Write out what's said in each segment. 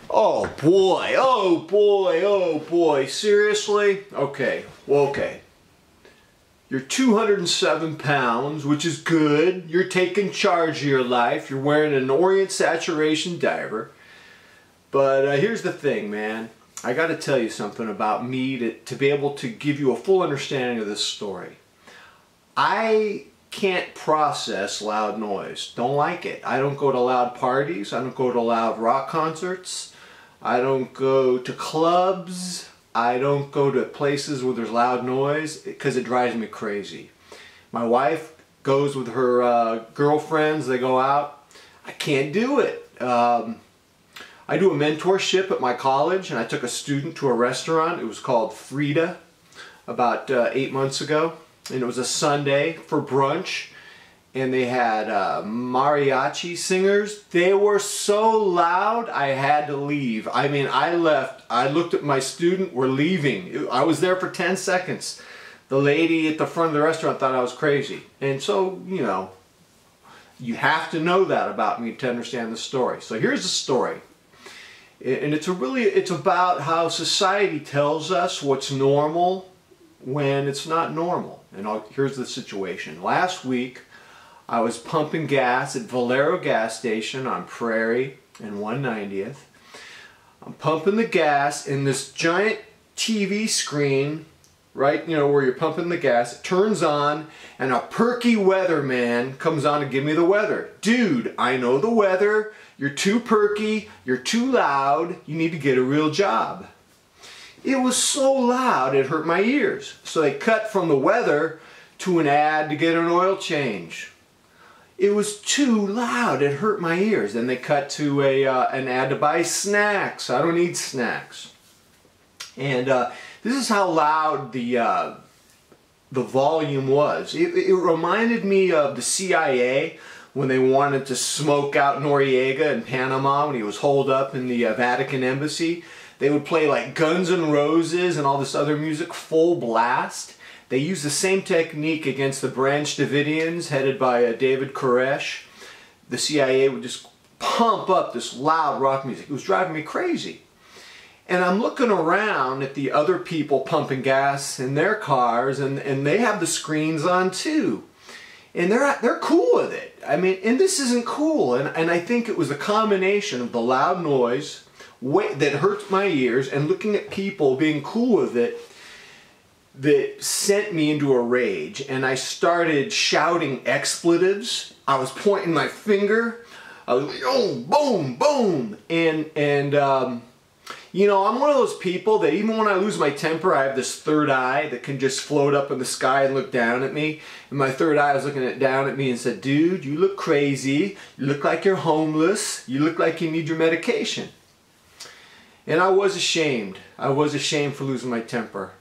Oh boy, oh boy, oh boy, seriously? Okay, well, okay. You're 207 pounds, which is good. You're taking charge of your life. You're wearing an Orient saturation diaper. But here's the thing, man. I got to tell you something about me to be able to give you a full understanding of this story. I can't process loud noise. Don't like it. I don't go to loud parties. I don't go to loud rock concerts. I don't go to clubs. I don't go to places where there's loud noise because it drives me crazy. My wife goes with her girlfriends. They go out. I can't do it. I do a mentorship at my college, and I took a student to a restaurant. It was called Frida about 8 months ago, and it was a Sunday for brunch, and they had mariachi singers. They were so loud I had to leave. I mean, I left. I looked at my student. We're leaving. I was there for 10 seconds. The lady at the front of the restaurant thought I was crazy. And so, you know, you have to know that about me to understand the story. So here's the story. And it's about how society tells us what's normal when it's not normal. And here's the situation. Last week, I was pumping gas at Valero gas station on Prairie and 190th. I'm pumping the gas, and this giant TV screen, right, you know, where you're pumping the gas, it turns on, and a perky weatherman comes on to give me the weather. Dude, I know the weather. You're too perky. You're too loud. You need to get a real job. It was so loud it hurt my ears. So they cut from the weather to an ad to get an oil change. It was too loud. It hurt my ears. Then they cut to an ad to buy snacks. I don't eat snacks. And this is how loud the volume was. It reminded me of the CIA when they wanted to smoke out Noriega in Panama when he was holed up in the Vatican embassy. They would play like Guns N' Roses and all this other music full blast. They used the same technique against the Branch Davidians headed by David Koresh. The CIA would just pump up this loud rock music. It was driving me crazy. And I'm looking around at the other people pumping gas in their cars, and they have the screens on too. And they're cool with it. I mean, and this isn't cool. And I think it was a combination of the loud noise that hurts my ears and looking at people being cool with it that sent me into a rage. And I started shouting expletives. I was pointing my finger. I was like, oh, boom, boom. And you know, I'm one of those people that even when I lose my temper, I have this third eye that can just float up in the sky and look down at me. And my third eye was looking down at me and said, dude, you look crazy. You look like you're homeless. You look like you need your medication. And I was ashamed. I was ashamed for losing my temper.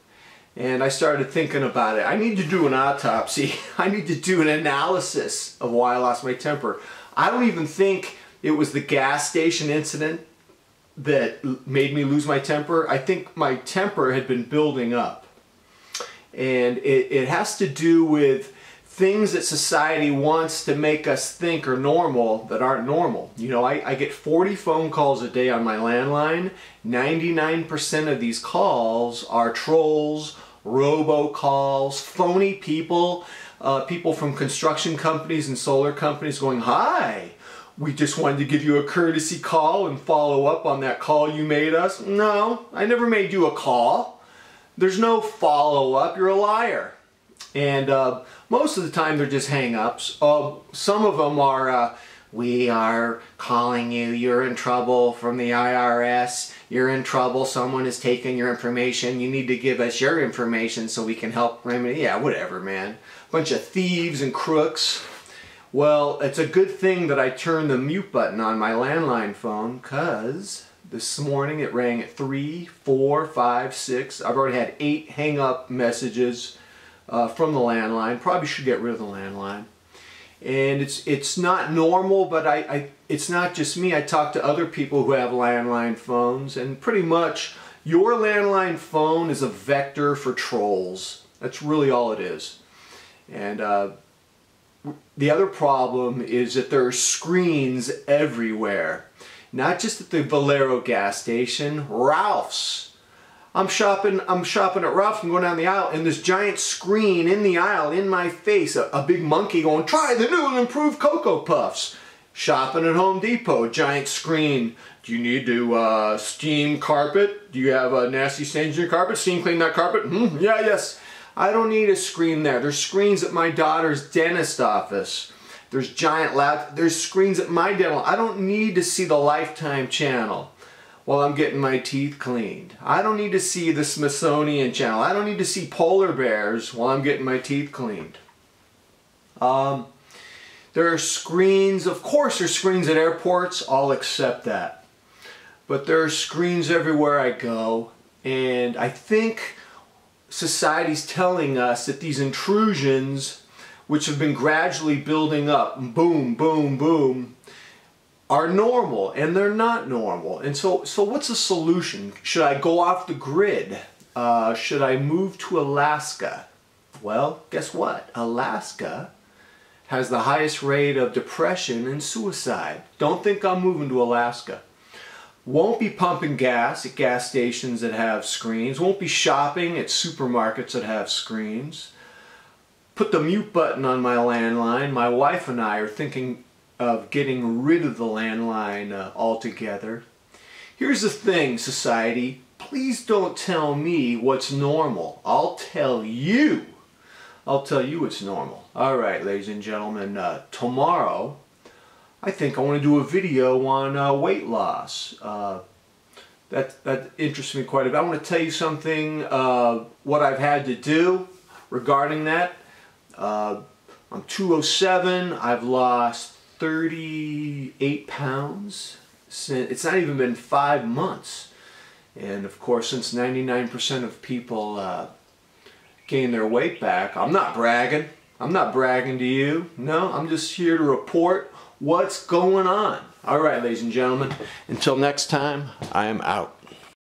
And I started thinking about it. I need to do an autopsy. I need to do an analysis of why I lost my temper. I don't even think it was the gas station incident that made me lose my temper. I think my temper had been building up. And it has to do with things that society wants to make us think are normal that aren't normal. You know, I get 40 phone calls a day on my landline. 99% of these calls are trolls, robocalls, phony people, people from construction companies and solar companies going, hi, we just wanted to give you a courtesy call and follow up on that call you made us. No, I never made you a call. There's no follow-up. You're a liar. And most of the time they're just hang-ups. Some of them are, we are calling you, you're in trouble from the IRS, you're in trouble, someone has taken your information, you need to give us your information so we can help remedy. Yeah, whatever, man. Bunch of thieves and crooks. Well, it's a good thing that I turned the mute button on my landline phone, because this morning it rang at 3, 4, 5, 6. I've already had 8 hang-up messages from the landline. Probably should get rid of the landline. And it's not normal, but it's not just me. I talk to other people who have landline phones, and pretty much your landline phone is a vector for trolls. That's really all it is. And the other problem is that there are screens everywhere. Not just at the Valero gas station, Ralph's. I'm shopping at Ralph's and going down the aisle, and this giant screen in the aisle in my face, a big monkey going, "Try the new and improved Cocoa Puffs." Shopping at Home Depot, giant screen. Do you need to steam carpet? Do you have a nasty stains in your carpet? Steam clean that carpet? Yeah, yes. I don't need a screen there. There's screens at my daughter's dentist office. There's there's screens at my dental. I don't need to see the Lifetime channel while I'm getting my teeth cleaned. I don't need to see the Smithsonian channel. I don't need to see polar bears while I'm getting my teeth cleaned. There are screens, of course there's screens at airports, I'll accept that. But there are screens everywhere I go, and I think society's telling us that these intrusions, which have been gradually building up, boom, boom, boom, are normal, and they're not normal. And so what's the solution? Should I go off the grid? Should I move to Alaska? Well, guess what? Alaska has the highest rate of depression and suicide. Don't think I'm moving to Alaska. Won't be pumping gas at gas stations that have screens. Won't be shopping at supermarkets that have screens. Put the mute button on my landline. My wife and I are thinking of getting rid of the landline altogether. Here's the thing, society. Please don't tell me what's normal. I'll tell you what's normal. Alright, ladies and gentlemen, tomorrow I think I want to do a video on weight loss. That interests me quite a bit. I want to tell you something, what I've had to do regarding that. I'm 207. I've lost 38 pounds. It's not even been 5 months. And of course, since 99% of people gain their weight back, I'm not bragging. I'm not bragging to you. No, I'm just here to report what's going on. All right, ladies and gentlemen, until next time, I am out.